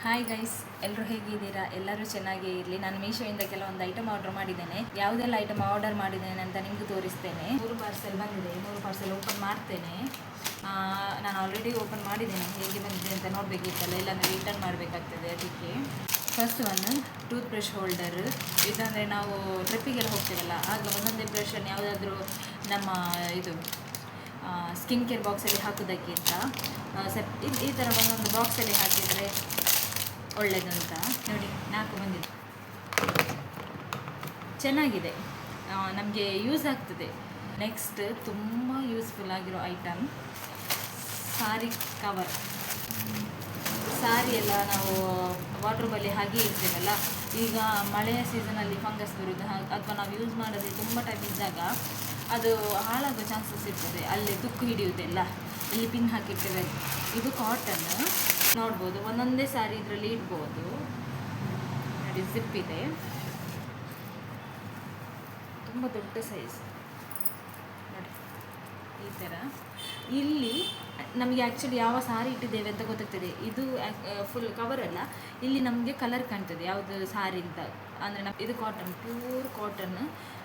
Hi guys, ಎಲ್ಲರೂ ಹೇಗಿದ್ದೀರಾ? ಎಲ್ಲರೂ ಚೆನ್ನಾಗೇ ಇರಲಿ. ನಾನು ಮೀಶೋಯಿಂದ ಕೆಲವೊಂದು ಐಟಮ್ ಆರ್ಡರ್ ಮಾಡಿದ್ದೇನೆ. ಯಾವುದೆಲ್ಲ ಐಟಮ್ ಆರ್ಡರ್ ಮಾಡಿದ್ದೇನೆ ಅಂತ ನಿಮಗೆ ತೋರಿಸ್ತೇನೆ. 3 ಪಾರ್ಸೆಲ್ ಬಂದಿದೆ. 3 ಪಾರ್ಸೆಲ್ ಓಪನ್ ಮಾಡ್ತೇನೆ. ನಾನು ಆಲ್ರೆಡಿ ಓಪನ್ ಮಾಡಿದ್ದೇನೆ. ಹೇಗೆ ಬಂದಿದೆ ಅಂತ ನೋಡಬೇಕಿತ್ತಲ್ಲ, ಇಲ್ಲಾಂದರೆ ರಿಟರ್ನ್ ಮಾಡಬೇಕಾಗ್ತದೆ. ಅದಕ್ಕೆ first one toothbrush holder. ಇದಂದರೆ ನಾವು ಟ್ರಿಪ್ಪಿಗೆಲ್ಲ ಹೋಗ್ತೀವಲ್ಲ, ಆಗ ಒಂದೊಂದೇ ಬ್ರಷನ್ನು ಯಾವುದಾದ್ರೂ ನಮ್ಮ ಇದು ಸ್ಕಿನ್ ಕೇರ್ ಬಾಕ್ಸಲ್ಲಿ ಹಾಕೋದಕ್ಕಿಂತ ಈ ಥರ ಒಂದೊಂದು ಬಾಕ್ಸಲ್ಲಿ ಹಾಕಿದರೆ ಒಳ್ಳೆಯದಂತ. ನೋಡಿ, 4 ಬಂದಿದೆ. ಚೆನ್ನಾಗಿದೆ, ನಮಗೆ ಯೂಸ್ ಆಗ್ತದೆ. ನೆಕ್ಸ್ಟ್ ತುಂಬ ಯೂಸ್ಫುಲ್ ಆಗಿರೋ ಐಟಮ್ ಸಾರಿ ಕವರ್. ಸಾರಿ ಎಲ್ಲ ನಾವು ವಾಟ್ರೂಮಲ್ಲಿ ಹಾಗೆ ಇರ್ತೇವಲ್ಲ, ಈಗ ಮಳೆಯ ಸೀಸನಲ್ಲಿ ಫಂಗಸ್ ಬರುವುದು ಅಥವಾ ನಾವು ಯೂಸ್ ಮಾಡೋದು ತುಂಬ ಟೈಮ್ ಇದ್ದಾಗ ಅದು ಹಾಳಾಗೋ ಚಾನ್ಸಸ್ ಇರ್ತದೆ. ಅಲ್ಲಿ ತುಕ್ಕು ಹಿಡಿಯುವುದಿಲ್ಲ, ಇಲ್ಲಿ ಪಿನ್ ಹಾಕಿರ್ತೇವೆ. ಇದು ಕಾಟನ್, ನೋಡ್ಬೋದು. ಒಂದೊಂದೇ ಸಾರಿ ಇದರಲ್ಲಿ ಇಡ್ಬೋದು. ನೋಡಿ, ಜಿಪ್ ಇದೆ, ತುಂಬ ದೊಡ್ಡ ಸೈಜ್. ನೋಡಿ, ಈ ಥರ. ಇಲ್ಲಿ ನಮಗೆ ಆ್ಯಕ್ಚುಲಿ ಯಾವ ಸಾರಿ ಇಟ್ಟಿದ್ದೇವೆ ಅಂತ ಗೊತ್ತಾಗ್ತದೆ. ಇದು ಫುಲ್ ಕವರ್ ಅಲ್ಲ, ಇಲ್ಲಿ ನಮಗೆ ಕಲರ್ ಕಾಣ್ತದೆ ಯಾವುದು ಸಾರಿ ಅಂತ. ಅಂದರೆ ಇದು ಕಾಟನ್, ಪ್ಯೂರ್ ಕಾಟನ್.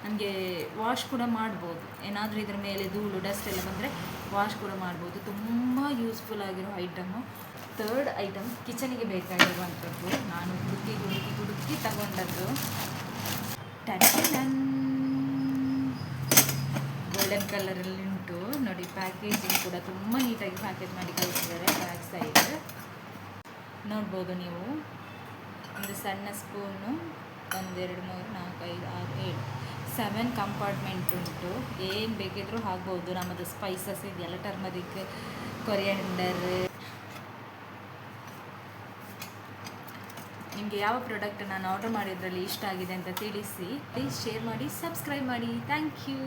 ನಮಗೆ ವಾಶ್ ಕೂಡ ಮಾಡ್ಬೋದು. ಏನಾದರೂ ಇದ್ರ ಮೇಲೆ ಧೂಳು ಡಸ್ಟ್ ಎಲ್ಲ ಬಂದರೆ ವಾಶ್ ಕೂಡ ಮಾಡ್ಬೋದು. ತುಂಬ ಯೂಸ್ಫುಲ್ ಆಗಿರೋ ಐಟಮು. ಥರ್ಡ್ ಐಟಮ್ ಕಿಚನಿಗೆ ಬೇಕಾಗಿರುವಂಥದ್ದು. ನಾನು ಹುಡುಕಿ ತಗೊಂಡದ್ದು ಗೋಲ್ಡನ್ ಕಲರಲ್ಲಿ ಉಂಟು. ನೋಡಿ, ಪ್ಯಾಕೇಜಿಂಗ್ ಕೂಡ ತುಂಬ ನೀಟಾಗಿ ಪ್ಯಾಕೇಜ್ ಮಾಡಿ ಕಳಿಸಿದ್ದಾರೆ. ಬ್ಯಾಕ್ ಸೈಡ್ ನೋಡ್ಬೋದು ನೀವು. ಒಂದು ಸಣ್ಣ ಸ್ಪೂನು, 1 2 3 4 5 6 7 7 ಕಂಪಾರ್ಟ್ಮೆಂಟ್ ಉಂಟು. ಏನು ಬೇಕಿದ್ರೂ ಹಾಕ್ಬೋದು. ನಮ್ಮದು ಸ್ಪೈಸಸ್ ಇದೆಯಲ್ಲ, ಟರ್ಮರಿಕ್, ಕೊರಿಯಂಡರ್. ನಿಮಗೆ ಯಾವ ಪ್ರಾಡಕ್ಟ್ ನಾನು ಆರ್ಡರ್ ಮಾಡಿದ್ರಲ್ಲಿ ಇಷ್ಟ ಆಗಿದೆ ಅಂತ ತಿಳಿಸಿ. ಪ್ಲೀಸ್ ಶೇರ್ ಮಾಡಿ, ಸಬ್ಸ್ಕ್ರೈಬ್ ಮಾಡಿ. Thank you.